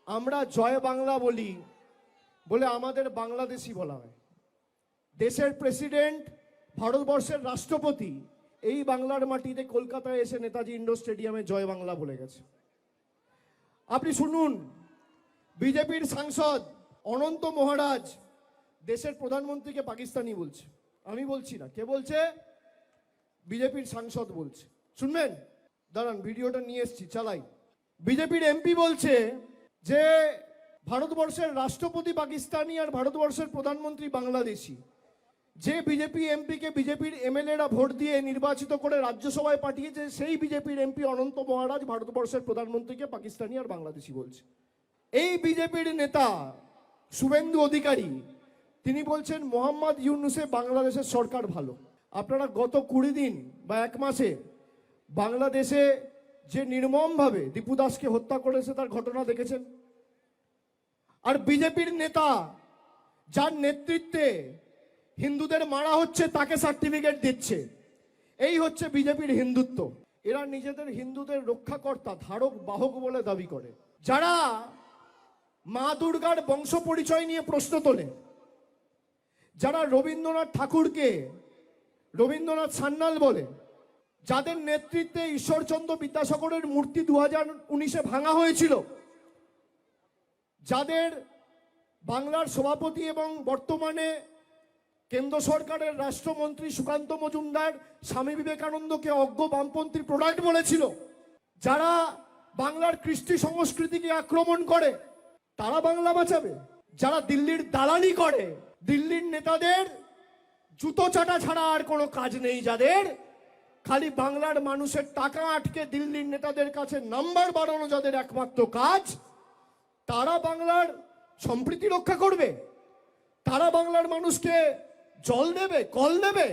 আমরা জয় বাংলা বলি বলে আমাদের বাংলাদেশি বলা হয়। দেশের প্রেসিডেন্ট, ভারতবর্ষের রাষ্ট্রপতি এই বাংলার মাটিতে কলকাতায় এসে নেতাজি ইন্ডোর স্টেডিয়ামে জয় বাংলা বলে গেছে। আপনি শুনুন, বিজেপির সাংসদ অনন্ত মহারাজ দেশের প্রধানমন্ত্রীকে পাকিস্তানি বলছে। আমি বলছি না, কে বলছে? বিজেপির সাংসদ বলছে। শুনবেন, দাঁড়ান, ভিডিওটা নিয়ে এসছি, চালাই। বিজেপির এমপি বলছে যে ভারতবর্ষের রাষ্ট্রপতি পাকিস্তানি আর ভারতবর্ষের প্রধানমন্ত্রী বাংলাদেশি। যে বিজেপি এমপিকে বিজেপির এমএলএরা ভোট দিয়ে নির্বাচিত করে রাজ্যসভায় পাঠিয়েছে, সেই বিজেপির এমপি অনন্ত মহারাজ ভারতবর্ষের প্রধানমন্ত্রীকে পাকিস্তানি আর বাংলাদেশি বলছে। এই বিজেপির নেতা শুভেন্দু অধিকারী তিনি বলছেন মোহাম্মদ ইউনূসে বাংলাদেশের সরকার ভালো। আপনারা গত 20 দিন বা 1 মাসে বাংলাদেশে যে নির্মমভাবে দীপু দাসকে হত্যা করেছে তার ঘটনা দেখেছেন। আর বিজেপির নেতা যার নেতৃত্বে হিন্দুদের মারা হচ্ছে তাকে সার্টিফিকেট দিচ্ছে। এই হচ্ছে বিজেপির হিন্দুত্ব। এরা নিজেদের হিন্দুদের রক্ষাকর্তা, ধারক বাহক বলে দাবি করে। যারা মা দুর্গার বংশ পরিচয় নিয়ে প্রশ্ন তোলে, যারা রবীন্দ্রনাথ ঠাকুরকে রবীন্দ্রনাথ সান্যাল বলে, যাদের নেতৃত্বে ঈশ্বরচন্দ্র বিদ্যাসাগরের মূর্তি 2019-এ ভাঙা হয়েছিল, যাদের বাংলার সভাপতি এবং বর্তমানে কেন্দ্র সরকারের রাষ্ট্রমন্ত্রী সুকান্ত মজুমদার স্বামী বিবেকানন্দকে অজ্ঞ বামপন্থী প্রোডাক্ট বলেছিল, যারা বাংলার কৃষ্টি সংস্কৃতিকে আক্রমণ করে, তারা বাংলা বাঁচাবে? যারা দিল্লির দালালি করে, দিল্লির নেতাদের জুতো চাটা ছাড়া আর কোনো কাজ নেই, যাদের খালি বাংলার মানুষের টাকা আটকে দিল্লির নেতাদের কাছে নাম্বার বাড়ানো যাদের একমাত্র কাজ, তারা বাংলার সম্প্রীতি রক্ষা করবে? তারা বাংলার মানুষকে জল দেবে, কল দেবে?